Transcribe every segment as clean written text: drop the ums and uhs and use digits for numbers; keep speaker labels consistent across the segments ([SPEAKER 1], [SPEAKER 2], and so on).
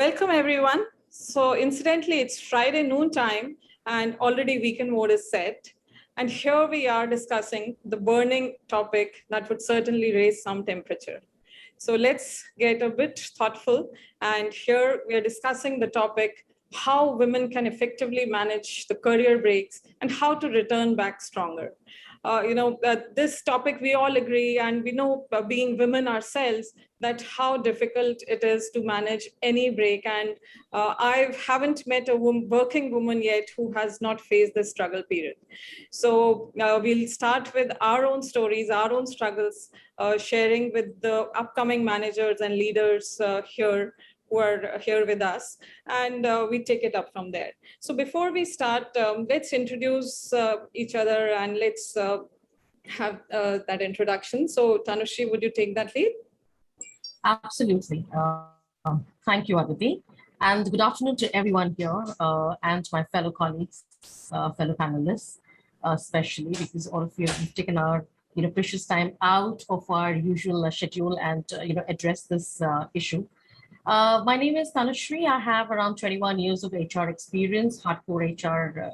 [SPEAKER 1] Welcome everyone. So incidentally, it's Friday noontime and already weekend mode is set. And here we are discussing the burning topic that would certainly raise some temperature. So let's get a bit thoughtful. And here we are discussing the topic, how women can effectively manage the career breaks and how to return back stronger. This topic we all agree, and we know being women ourselves, that how difficult it is to manage any break. And I haven't met a working woman yet who has not faced this struggle period. So we'll start with our own stories, our own struggles, sharing with the upcoming managers and leaders here who are here with us, and we take it up from there. So before we start, let's introduce each other and let's have that introduction. So Tanushri, would you take that lead?
[SPEAKER 2] Absolutely. Thank you, Aditi. And good afternoon to everyone here and my fellow colleagues, fellow panelists, especially because all of you have taken our precious time out of our usual schedule and address this issue. My name is Tanushri. I have around 21 years of HR experience, hardcore HR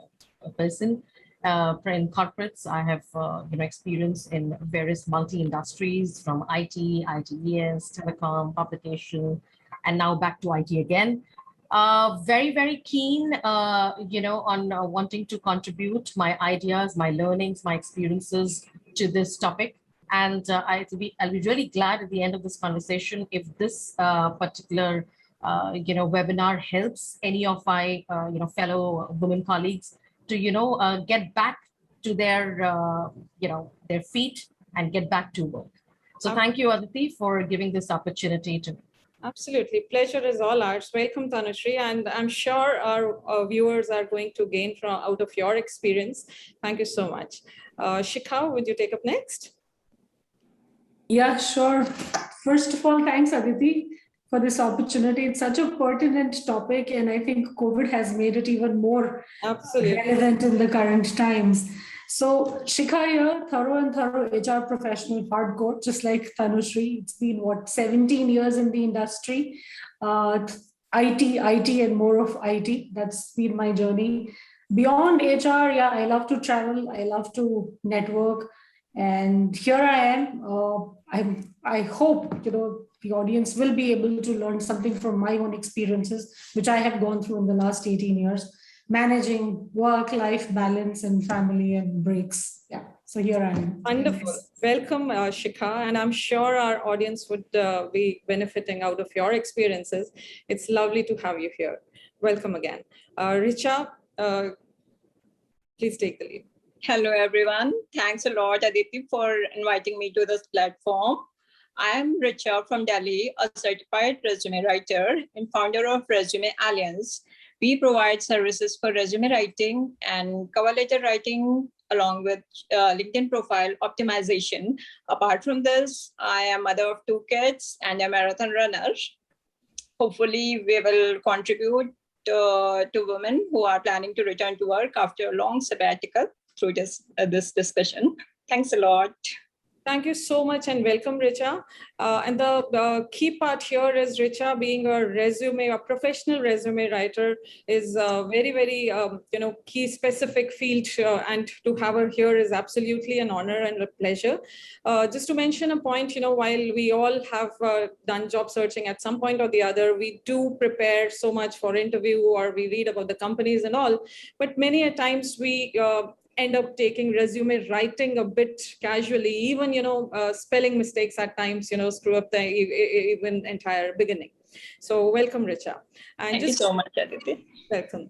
[SPEAKER 2] person. In corporates, I have experience in various multi-industries from IT, ITES, telecom, publication, and now back to IT again. Very, very keen, on wanting to contribute my ideas, my learnings, my experiences to this topic. And I'll be really glad at the end of this conversation if this particular webinar helps any of my fellow women colleagues to get back to their their feet and get back to work. So thank you, Aditi, for giving this opportunity to me.
[SPEAKER 1] Absolutely. Pleasure is all ours. Welcome, Tanushri. And I'm sure our viewers are going to gain out of your experience. Thank you so much. Shikha, would you take up next?
[SPEAKER 3] Yeah, sure. First of all, thanks, Aditi, for this opportunity. It's such a pertinent topic, and I think COVID has made it even more relevant in the current times. So Shikha here, thorough HR professional, hardcore, just like Tanushri. It's been, 17 years in the industry. IT, and more of IT. That's been my journey. Beyond HR, yeah, I love to travel. I love to network. And here I am. I hope the audience will be able to learn something from my own experiences, which I have gone through in the last 18 years, managing work-life balance and family and breaks. Yeah, so here I am.
[SPEAKER 1] Wonderful. Welcome, Shikha, and I'm sure our audience would be benefiting out of your experiences. It's lovely to have you here. Welcome again. Richa, please take the lead.
[SPEAKER 4] Hello, everyone. Thanks a lot, Aditi, for inviting me to this platform. I am Richa from Delhi, a certified resume writer and founder of Resume Alliance. We provide services for resume writing and cover letter writing, along with LinkedIn profile optimization. Apart from this, I am mother of 2 kids and a marathon runner. Hopefully, we will contribute to women who are planning to return to work after a long sabbatical through this discussion. Thanks a lot.
[SPEAKER 1] Thank you so much and welcome, Richa. And the key part here is Richa being a professional resume writer is a very, very, key specific field. And to have her here is absolutely an honor and a pleasure. Just to mention a point, while we all have done job searching at some point or the other, we do prepare so much for interview or we read about the companies and all, but many a times we end up taking resume writing a bit casually, even, spelling mistakes at times, screw up the even entire beginning. So welcome, Richa. And
[SPEAKER 4] Thank you so much, Aditi.
[SPEAKER 1] Welcome.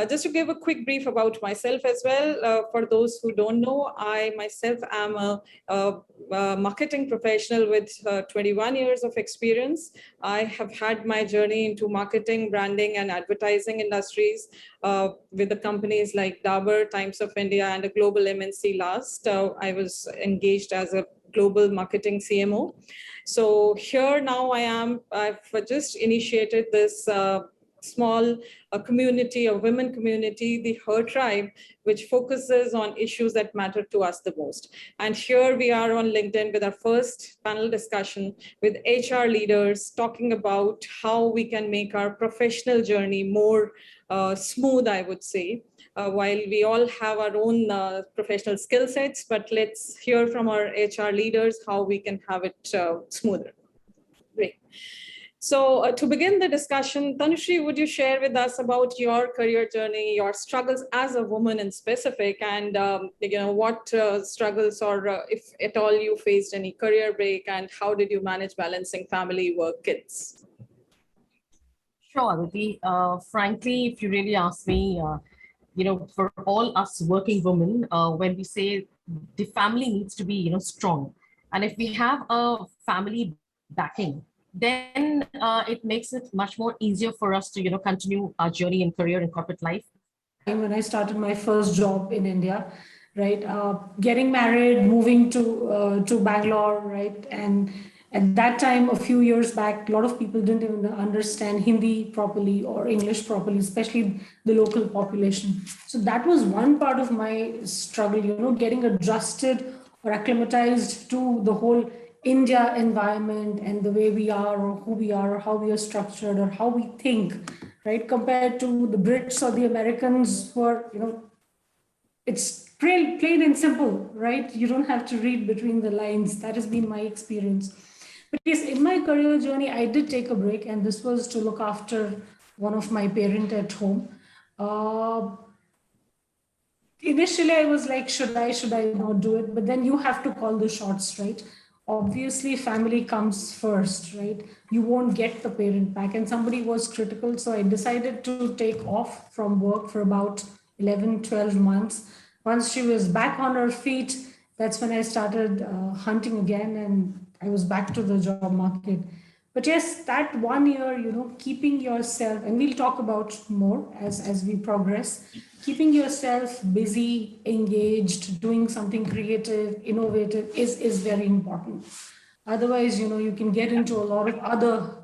[SPEAKER 1] Just to give a quick brief about myself as well, for those who don't know, I myself am a marketing professional with 21 years of experience. I have had my journey into marketing, branding, and advertising industries with the companies like Dabur, Times of India, and a global MNC last. I was engaged as a global marketing CMO. So here now I've just initiated this small community, a women community, the Her Tribe, which focuses on issues that matter to us the most. And here we are on LinkedIn with our first panel discussion with HR leaders talking about how we can make our professional journey more smooth, I would say. While we all have our own professional skill sets, but let's hear from our HR leaders how we can have it smoother. Great. So to begin the discussion, Tanushree, would you share with us about your career journey, your struggles as a woman in specific, and what struggles or if at all you faced any career break, and how did you manage balancing family, work, kids?
[SPEAKER 2] Sure, Aditi. Frankly, if you really ask me, for all us working women, when we say the family needs to be, strong, and if we have a family backing, then it makes it much more easier for us to, continue our journey in career and corporate life.
[SPEAKER 3] When I started my first job in India, right, getting married, moving to Bangalore, right, and at that time, a few years back, a lot of people didn't even understand Hindi properly or English properly, especially the local population. So that was one part of my struggle, getting adjusted or acclimatized to the whole India environment and the way we are or who we are or how we are structured or how we think, right? Compared to the Brits or the Americans who are, it's plain and simple, right? You don't have to read between the lines. That has been my experience. But yes, in my career journey, I did take a break, and this was to look after one of my parents at home. Initially, I was like, should I not do it? But then you have to call the shots, right? Obviously, family comes first, right? You won't get the parent back. And somebody was critical, so I decided to take off from work for about 11, 12 months. Once she was back on her feet, that's when I started hunting again, and I was back to the job market. But yes, that 1 year, keeping yourself, and we'll talk about more as we progress, keeping yourself busy, engaged, doing something creative, innovative is very important. Otherwise, you can get into a lot of other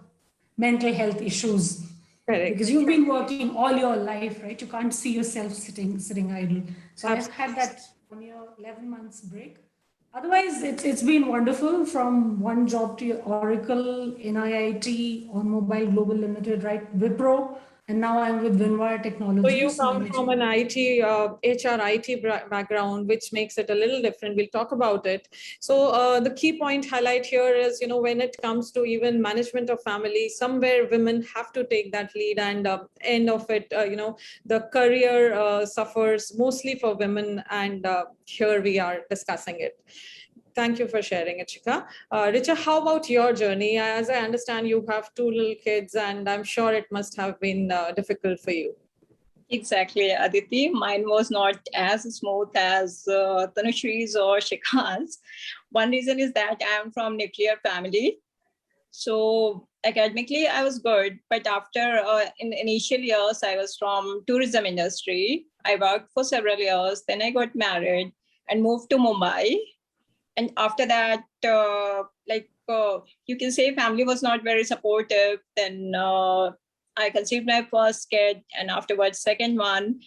[SPEAKER 3] mental health issues.
[SPEAKER 1] Correct.
[SPEAKER 3] Because you've been working all your life, right? You can't see yourself sitting idle. So I've had that 1 year, 11 months break. Otherwise, it's been wonderful, from one job to Oracle, NIIT, On Mobile Global Limited, right? Wipro, and now I'm with Vinwire Technologies.
[SPEAKER 1] So you come from an IT, HR IT background, which makes it a little different. We'll talk about it. So the key point highlight here is, when it comes to even management of family, somewhere women have to take that lead, and end of it, the career suffers mostly for women, and here we are discussing it. Thank you for sharing it, Shikha. Richa, how about your journey? As I understand, you have 2 little kids, and I'm sure it must have been difficult for you.
[SPEAKER 4] Exactly, Aditi. Mine was not as smooth as Tanushree's or Shikha's. One reason is that I am from nuclear family. So academically, I was good. But after in initial years, I was from tourism industry. I worked for several years. Then I got married and moved to Mumbai. And after that, you can say family was not very supportive. Then I conceived my first kid, and afterwards, second one.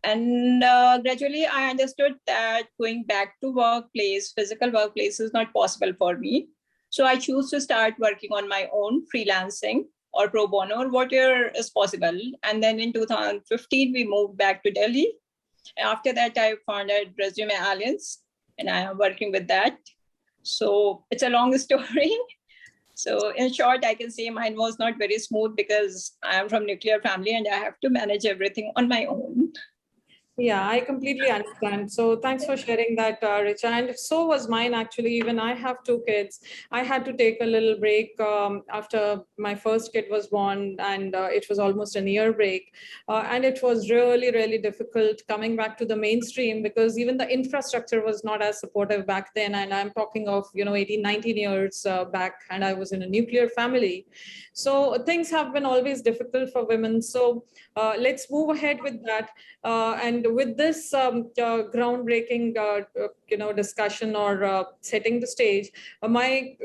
[SPEAKER 4] And gradually, I understood that going back to workplace, physical workplace, is not possible for me. So I choose to start working on my own, freelancing or pro bono, or whatever is possible. And then in 2015, we moved back to Delhi. After that, I founded Resume Alliance, and I am working with that. So it's a long story. So in short, I can say mine was not very smooth because I am from nuclear family and I have to manage everything on my own.
[SPEAKER 1] Yeah, I completely understand. So thanks for sharing that, Richa. And so was mine, actually. Even I have 2 kids. I had to take a little break after my first kid was born, and it was almost a year break. And it was really, really difficult coming back to the mainstream, because even the infrastructure was not as supportive back then. And I'm talking of, 18, 19 years back, and I was in a nuclear family. So things have been always difficult for women. So let's move ahead with that. And And with this groundbreaking, discussion or setting the stage, my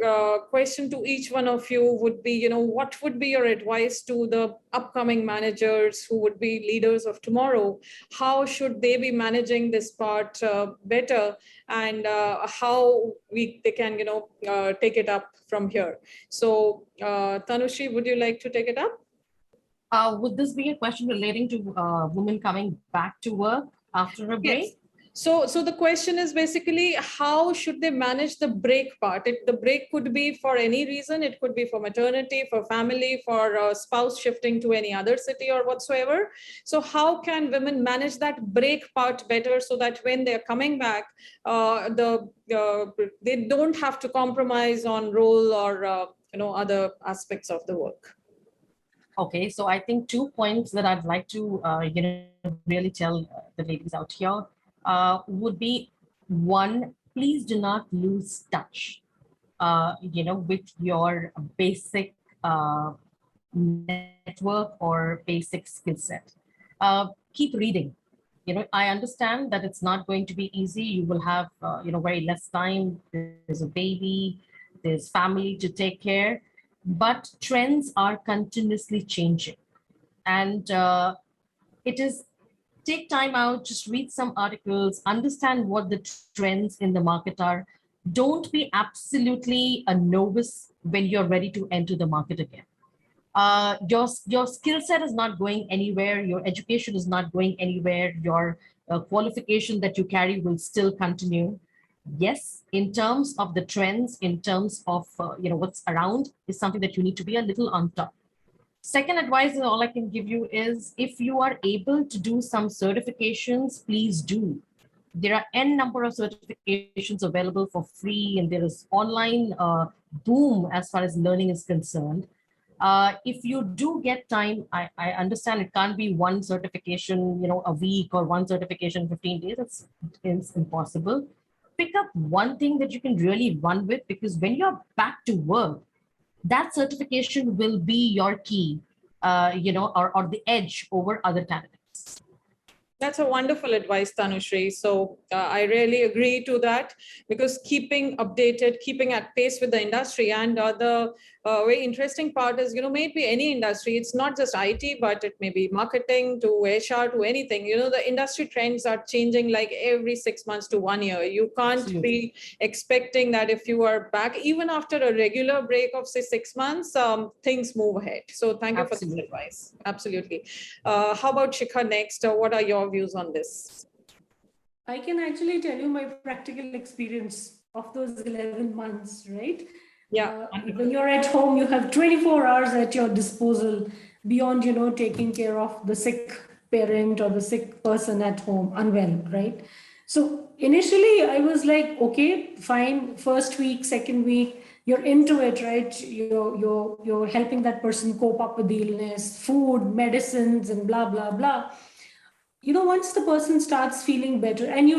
[SPEAKER 1] question to each one of you would be, what would be your advice to the upcoming managers who would be leaders of tomorrow? How should they be managing this part better, and how they can, take it up from here? So, Tanushri, would you like to take it up?
[SPEAKER 2] Would this be a question relating to women coming back to work after a break?
[SPEAKER 1] Yes. So the question is basically, how should they manage the break part? The break could be for any reason. It could be for maternity, for family, for a spouse shifting to any other city or whatsoever. So how can women manage that break part better, so that when they're coming back, they don't have to compromise on role or other aspects of the work?
[SPEAKER 2] Okay, so I think 2 points that I'd like to really tell the ladies out here would be: one, please do not lose touch with your basic network or basic skill set. Keep reading. I understand that it's not going to be easy. You will have very less time. There's a baby, there's family to take care, but trends are continuously changing. And it is, take time out, just read some articles, understand what the trends in the market are. Don't be absolutely a novice when you're ready to enter the market again. Your skill set is not going anywhere. Your education is not going anywhere. Your qualification that you carry will still continue. Yes, in terms of the trends, in terms of what's around, is something that you need to be a little on top. Second advice, and all I can give you is, if you are able to do some certifications, please do. There are n number of certifications available for free, and there is online boom as far as learning is concerned. If you do get time, I understand it can't be one certification, a week, or one certification 15 days. It's impossible. Pick up one thing that you can really run with, because when you're back to work, that certification will be your key, or the edge over other candidates.
[SPEAKER 1] That's a wonderful advice, Tanushri. So I really agree to that, because keeping updated, keeping at pace with the industry, and the very interesting part is, maybe any industry, it's not just IT, but it may be marketing to HR to anything. The industry trends are changing like every 6 months to 1 year. You can't
[SPEAKER 2] Absolutely.
[SPEAKER 1] be expecting that if you are back, even after a regular break of say 6 months, things move ahead. So thank you
[SPEAKER 2] Absolutely.
[SPEAKER 1] for this advice. Absolutely. How about Shikha next? What are your views on this?
[SPEAKER 3] I can actually tell you my practical experience of those 11 months, right?
[SPEAKER 1] Yeah.
[SPEAKER 3] When you're at home, you have 24 hours at your disposal beyond, taking care of the sick parent or the sick person at home, unwell, right? So initially I was like, okay, fine. First week, second week, you're into it, right? You're helping that person cope up with the illness, food, medicines, and blah, blah, blah. Once the person starts feeling better, and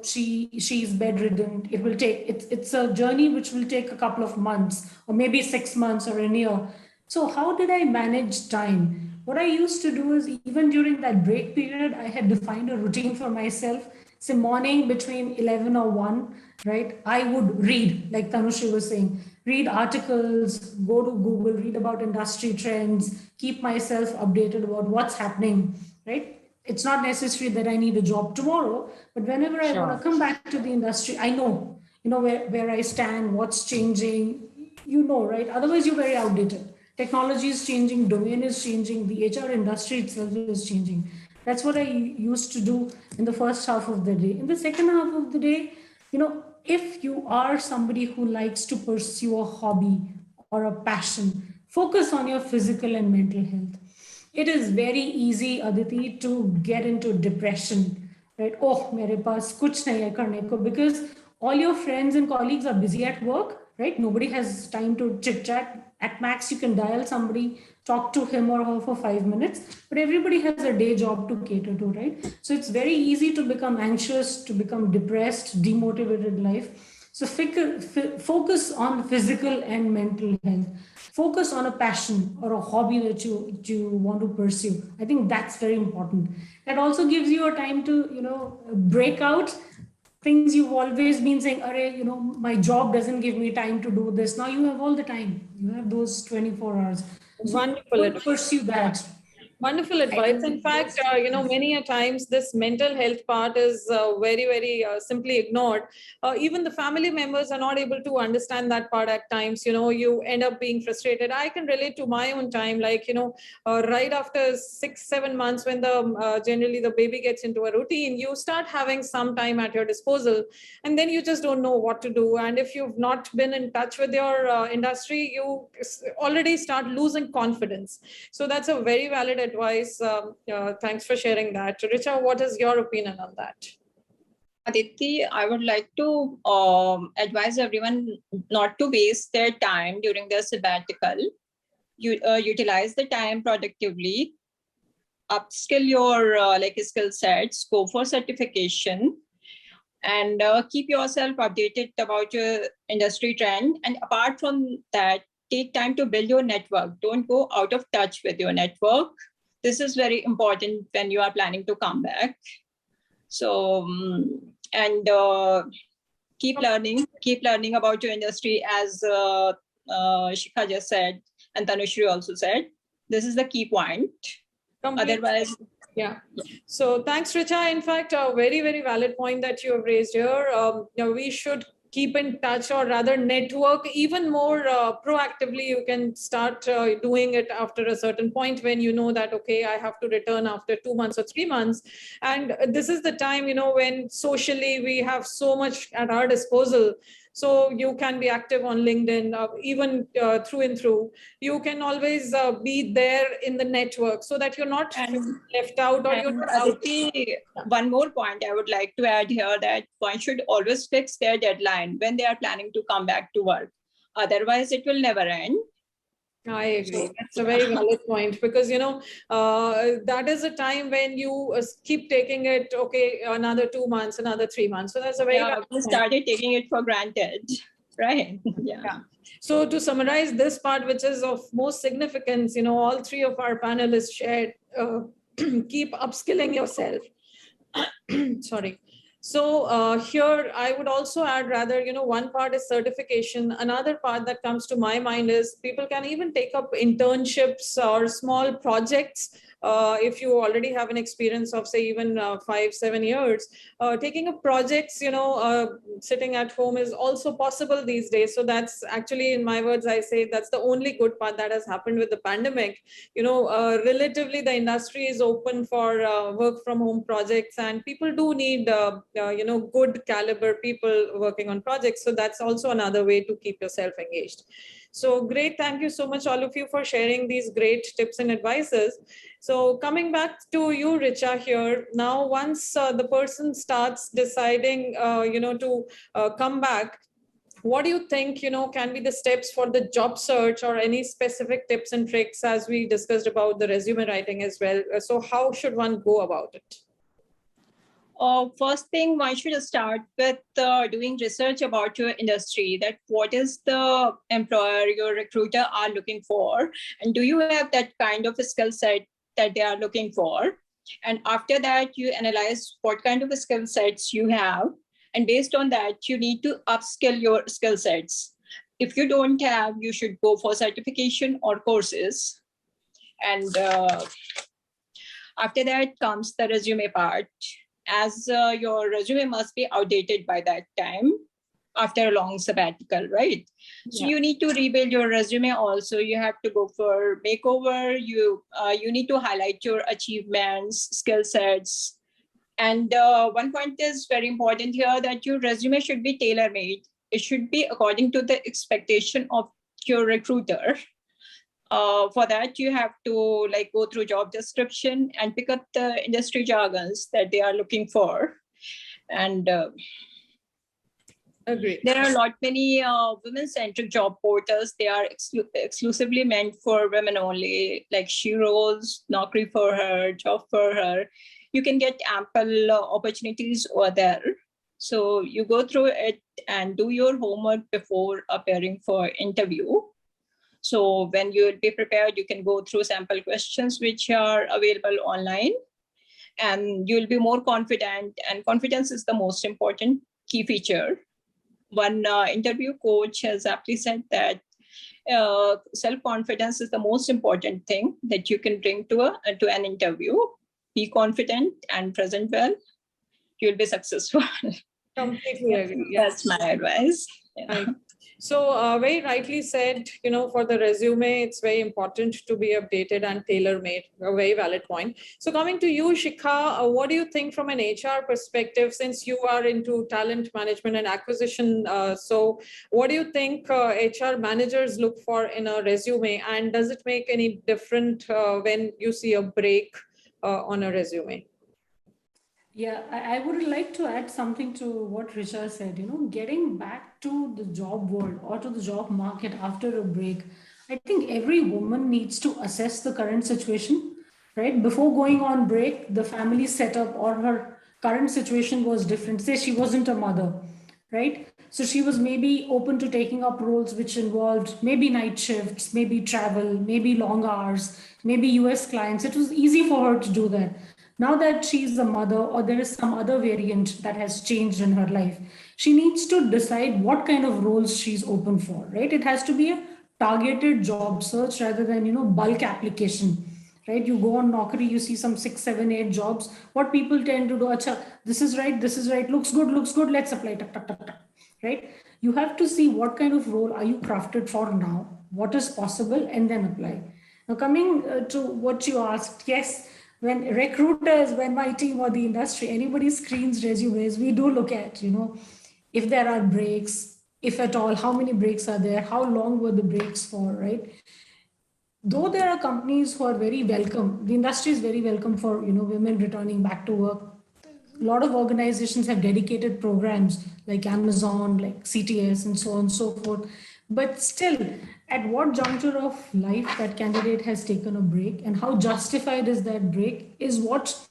[SPEAKER 3] she's bedridden, it will take, it's a journey which will take a couple of months, or maybe 6 months or a year. So how did I manage time? What I used to do is, even during that break period, I had defined a routine for myself. Say morning between 11 or 1, right? I would read, like Tanushri was saying, read articles, go to Google, read about industry trends, keep myself updated about what's happening, right? It's not necessary that I need a job tomorrow, but whenever I want to come back to the industry, I know, where I stand, what's changing, right? Otherwise, you're very outdated. Technology is changing, domain is changing, the HR industry itself is changing. That's what I used to do in the first half of the day. In the second half of the day, if you are somebody who likes to pursue a hobby or a passion, focus on your physical and mental health. It is very easy, Aditi, to get into depression, right? Oh, mere paas kuch nahi hai karne ko, because all your friends and colleagues are busy at work, right? Nobody has time to chit chat. At max, you can dial somebody, talk to him or her for 5 minutes, but everybody has a day job to cater to, right? So it's very easy to become anxious, to become depressed, demotivated in life. So focus on physical and mental health. Focus on a passion or a hobby that you want to pursue. I think that's very important. That also gives you a time to, break out things you've always been saying, Array, my job doesn't give me time to do this. Now you have all the time. You have those 24 hours. So
[SPEAKER 1] Wonderful advice.
[SPEAKER 3] pursue that.
[SPEAKER 1] Wonderful advice. In fact, many a times this mental health part is very, very simply ignored. Even the family members are not able to understand that part at times. You end up being frustrated. I can relate to my own time, right after 6-7 months when generally the baby gets into a routine, you start having some time at your disposal, and then you just don't know what to do. And if you've not been in touch with your industry, you already start losing confidence. So that's a very valid advice. Thanks for sharing that. Richa, what is your opinion on that?
[SPEAKER 4] Aditi, I would like to advise everyone not to waste their time during their sabbatical. Utilize the time productively, upskill your skill sets, go for certification, and keep yourself updated about your industry trend. And apart from that, take time to build your network. Don't go out of touch with your network. This is very important when you are planning to come back. So, keep learning about your industry, as Shikha just said, and Tanushri also said. This is the key point. Otherwise,
[SPEAKER 1] yeah. So thanks, Richa. In fact, a very, very valid point that you have raised here. We should keep in touch, or rather network even more proactively. You can start doing it after a certain point when you know that, okay, I have to return after 2 months or 3 months. And this is the time, when socially we have so much at our disposal. So you can be active on LinkedIn, even through and through. You can always be there in the network so that you're not left out, or you're not out.
[SPEAKER 4] One more point I would like to add here, that one should always fix their deadline when they are planning to come back to work. Otherwise, it will never end.
[SPEAKER 1] I agree. That's a very valid point, because, that is a time when you keep taking it, okay, another 2 months, another 3 months. So that's a very valid
[SPEAKER 4] we started taking it for granted, right? Yeah.
[SPEAKER 1] So to summarize this part, which is of most significance, all three of our panelists shared, keep upskilling yourself. Sorry. So here I would also add, rather, one part is certification. Another part that comes to my mind is people can even take up internships or small projects. If you already have an experience of, say, even 5-7 years, taking up projects, sitting at home is also possible these days. So that's actually, in my words, I say that's the only good part that has happened with the pandemic. Relatively, the industry is open for work from home projects, and people do need, good caliber people working on projects. So that's also another way to keep yourself engaged. So great. Thank you so much, all of you, for sharing these great tips and advices. So coming back to you, Richa, here now, once the person starts deciding, to come back, what do you think, can be the steps for the job search, or any specific tips and tricks, as we discussed about the resume writing as well? So how should one go about it?
[SPEAKER 4] First thing, one should start with doing research about your industry, that what is the employer, your recruiter are looking for, and do you have that kind of a skill set that they are looking for? And after that, you analyze what kind of skill sets you have, and based on that, you need to upskill your skill sets. If you don't have, you should go for certification or courses. And after that comes the resume part, as your resume must be outdated by that time after a long sabbatical, right? So you need to rebuild your resume also. You have to go for makeover. You need to highlight your achievements, skill sets. And one point is very important here, that your resume should be tailor-made. It should be according to the expectation of your recruiter. For that, you have to go through job description and pick up the industry jargons that they are looking for. And
[SPEAKER 1] Agree.
[SPEAKER 4] There are a lot many women-centric job portals. They are exclusively meant for women only, like She Roles, Naukri for Her, Job for Her. You can get ample opportunities over there. So you go through it and do your homework before appearing for interview. So when you will be prepared, you can go through sample questions which are available online, and you'll be more confident. And confidence is the most important key feature. One interview coach has aptly said that self-confidence is the most important thing that you can bring to an interview. Be confident and present well. You'll be successful.
[SPEAKER 1] Completely agree. Yes.
[SPEAKER 4] That's my advice. Yeah.
[SPEAKER 1] Right. So very rightly said, for the resume, it's very important to be updated and tailor-made, a very valid point. So coming to you, Shikha, what do you think from an HR perspective, since you are into talent management and acquisition? So what do you think HR managers look for in a resume, and does it make any different when you see a break on a resume?
[SPEAKER 3] Yeah, I would like to add something to what Richa said. Getting back to the job world or to the job market after a break, I think every woman needs to assess the current situation, right? Before going on break, the family setup or her current situation was different. Say she wasn't a mother, right? So she was maybe open to taking up roles which involved maybe night shifts, maybe travel, maybe long hours, maybe US clients. It was easy for her to do that. Now that she's a mother or there is some other variant that has changed in her life, she needs to decide what kind of roles she's open for, right? It has to be a targeted job search rather than, bulk application, right? You go on Naukri, you see some 6, 7, 8 jobs. What people tend to do, acha, this is right, looks good, let's apply, tuck, tuck, tuck, tuck, right? You have to see what kind of role are you crafted for now, what is possible, and then apply. Now, coming to what you asked, yes, when recruiters, when my team or the industry, anybody screens resumes, we do look at, if there are breaks, if at all, how many breaks are there, how long were the breaks for, right? Though there are companies who are very welcome, the industry is very welcome for, women returning back to work. A lot of organizations have dedicated programs like Amazon, like CTS, and so on and so forth. But still, at what juncture of life that candidate has taken a break and how justified is that break is what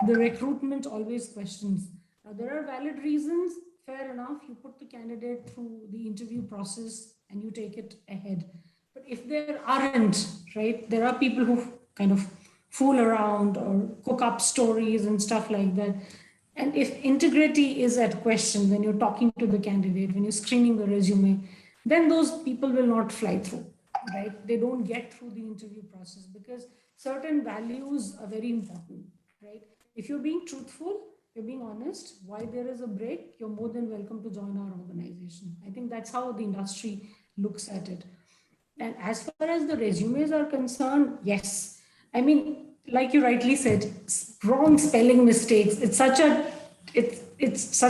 [SPEAKER 3] the recruitment always questions. Now, there are valid reasons, fair enough. You put the candidate through the interview process and you take it ahead. But if there aren't, right, there are people who kind of fool around or cook up stories and stuff like that. And if integrity is at question when you're talking to the candidate, when you're screening the resume, then those people will not fly through, right? They don't get through the interview process because certain values are very important, right? If you're being truthful, you're being honest, why there is a break, you're more than welcome to join our organization. I think that's how the industry looks at it. And as far as the resumes are concerned, yes. I mean, like you rightly said, wrong spelling mistakes. It's such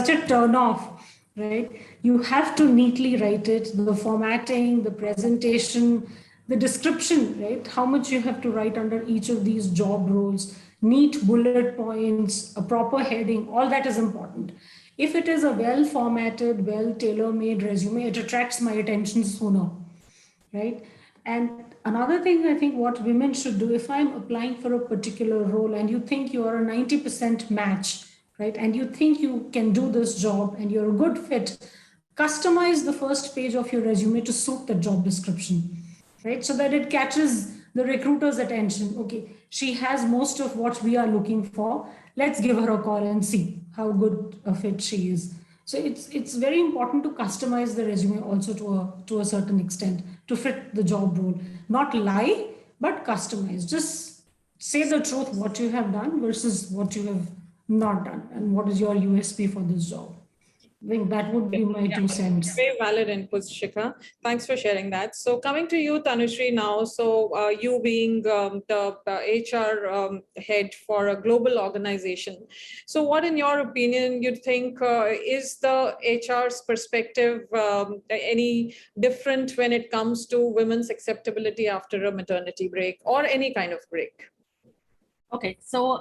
[SPEAKER 3] a turn off, right? You have to neatly write it, the formatting, the presentation, the description, right? How much you have to write under each of these job roles, neat bullet points, a proper heading, all that is important. If it is a well formatted, well tailor-made resume, it attracts my attention sooner, right? And another thing, I think what women should do, if I'm applying for a particular role and you think you are a 90% match, right, and you think you can do this job and you're a good fit, customize the first page of your resume to suit the job description, right, so that it catches the recruiter's attention. Okay, she has most of what we are looking for. Let's give her a call and see how good a fit she is. So it's very important to customize the resume also to a certain extent to fit the job role. Not lie, but customize. Just say the truth, what you have done versus what you have not done, and what is your USP for this job. I think that would be my 2 cents.
[SPEAKER 1] Very valid inputs, Shikha. Thanks for sharing that. So coming to you, Tanushree, now. So you being the HR head for a global organization. So what, in your opinion, you think is the HR's perspective any different when it comes to women's acceptability after a maternity break or any kind of break?
[SPEAKER 2] Okay, so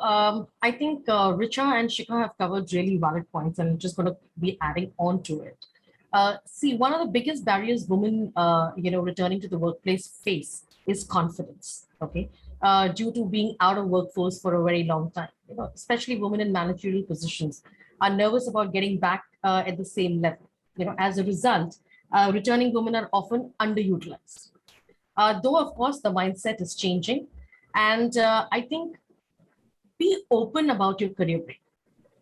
[SPEAKER 2] I think Richa and Shikha have covered really valid points, and I'm just going to be adding on to it. See, one of the biggest barriers women, returning to the workplace face is confidence. Okay, due to being out of workforce for a very long time, especially women in managerial positions are nervous about getting back at the same level. As a result, returning women are often underutilized. Though, of course, the mindset is changing. And I think be open about your career break.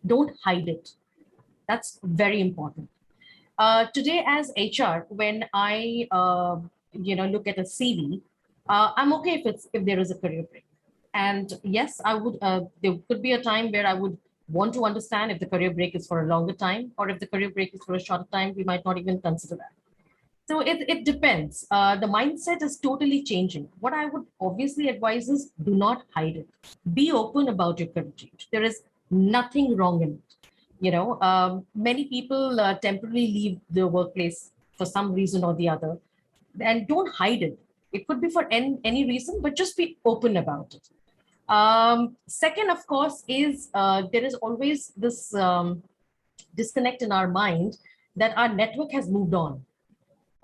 [SPEAKER 2] Don't hide it. That's very important. Today, as HR, when I look at a CV, I'm okay if there is a career break. And yes, I would. There could be a time where I would want to understand if the career break is for a longer time, or if the career break is for a shorter time. We might not even consider that. So it depends. The mindset is totally changing. What I would obviously advise is do not hide it. Be open about your career change. There is nothing wrong in it. Many people temporarily leave the workplace for some reason or the other, and don't hide it. It could be for any reason, but just be open about it. Second, of course, is there is always this disconnect in our mind that our network has moved on.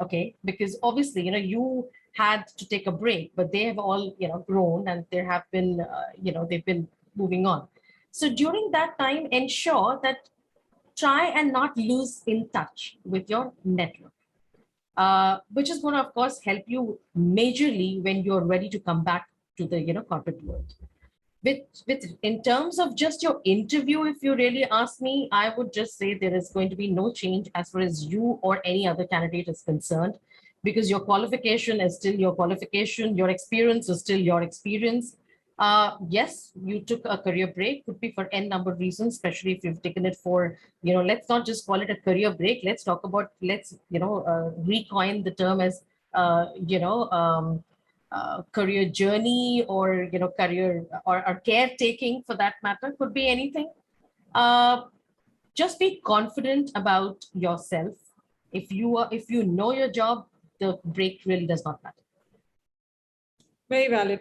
[SPEAKER 2] Okay, because obviously, you had to take a break, but they have all, grown, and there have been, they've been moving on. So during that time, ensure that try and not lose in touch with your network, which is going to, of course, help you majorly when you're ready to come back to the, corporate world. In terms of just your interview, if you really ask me, I would just say there is going to be no change as far as you or any other candidate is concerned, because your qualification is still your qualification, your experience is still your experience. Yes, you took a career break, could be for n number of reasons, especially if you've taken it for, let's not just call it a career break. Let's talk about, recoin the term as, career journey, or career or caretaking, for that matter, could be anything. Just be confident about yourself. If you know your job, the break really does not matter.
[SPEAKER 1] Very valid.